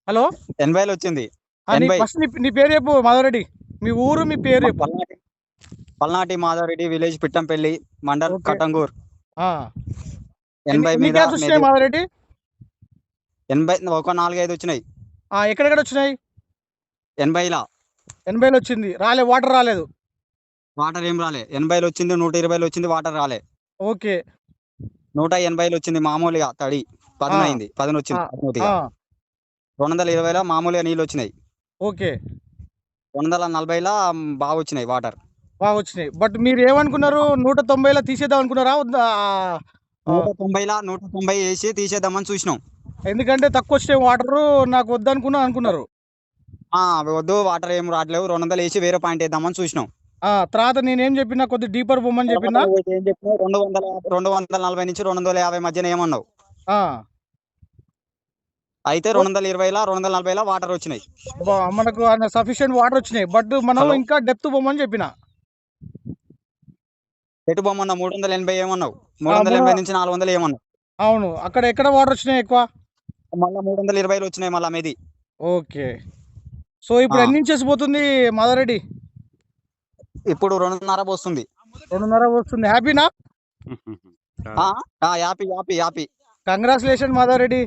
Hello. 80లో వచ్చింది. నీ 80 first నీ పేరు చెప్పు మాధవరెడ్డి. మీ ఊరు, మీ పేరు చెప్పు. పల్నాటి మాధవరెడ్డి, విలేజ్ పిట్టంపల్లి, మండల్ ఓకే. కటంగూర్. ఆ, 80 ఎన్ని మీద గ్యాప్స్ వచ్చినాయి మెది మాధవరెడ్డి? 80 ఒక 4, 5 వచ్చినాయి. ఎక్కడెక్కడ వచ్చినాయి? 80లా 80లో వచ్చింది, వాటర్ రాలేదు. వాటర్ ఏం రాలే. 80లో వచ్చింది, 120లో వచ్చింది, వాటర్ రాలే. ఓకే. 180లో వచ్చింది మామూలుగా తడి, ఆ, పదునైంది, పదును ఆ, వచ్చింది ఆ, పదునుతిగా. 220లో మామూలుగా నీళ్ళు వచ్చినాయి. ఓకే. 240లా బాగా వచ్చినాయి వాటర్. బాగా వచ్చినాయి. బట్ మీరు ఏమనుకున్నారు, 190లో తీసేద్దాం అనుకున్నారా వద్దా? 190 వేసి తీసేద్దామని చూసినాం. ఎందుకంటే తక్కువ వచ్చినాయి వాటరు, నాకు వద్దనుకున్నా అనుకున్నారు. అవి వద్దు, వాటర్ ఏం రావట్లేవు, 200 వేసి వేరే పాయింట్ వేద్దామని చూసినాం. తర్వాత నేనేం చెప్పినా, కొద్ది డీపర్ పొమ్మని తర్వాత చెప్పినా. నువ్వు ఏం చెప్పినావు, 240 నుంచి 250 మధ్యన ఏమన్నావు. ఆ, అయితే 220లా 240లా వాటర్ వచ్చినాయి. మనకు సఫిషియెంట్ వాటర్ వచ్చినాయి. బట్ మనం హలో, ఇంకా డెప్త్ పొమ్మని చెప్పిన. ఎటు బొమ్మన్నావు, 380 ఏమన్నావు, ఆ, 380 నుంచి 400 ఏమన్నావు. అవును, అక్కడ ఎక్కడ వాటర్ వచ్చినాయి ఎక్కువ? మళ్ళీ 320లో వచ్చినాయి మళ్ళీ మీది. ఓకే. సో ఇప్పుడు ఎన్ని ఇంచెస్ పోతుంది మాధవరెడ్డి? ఇప్పుడు 2.5 వస్తుంది. 2.5 వస్తుంది. హ్యాపీనా? యాపీ యాపీ యాపీ. కంగ్రాచులేషన్ మాధవరెడ్డి.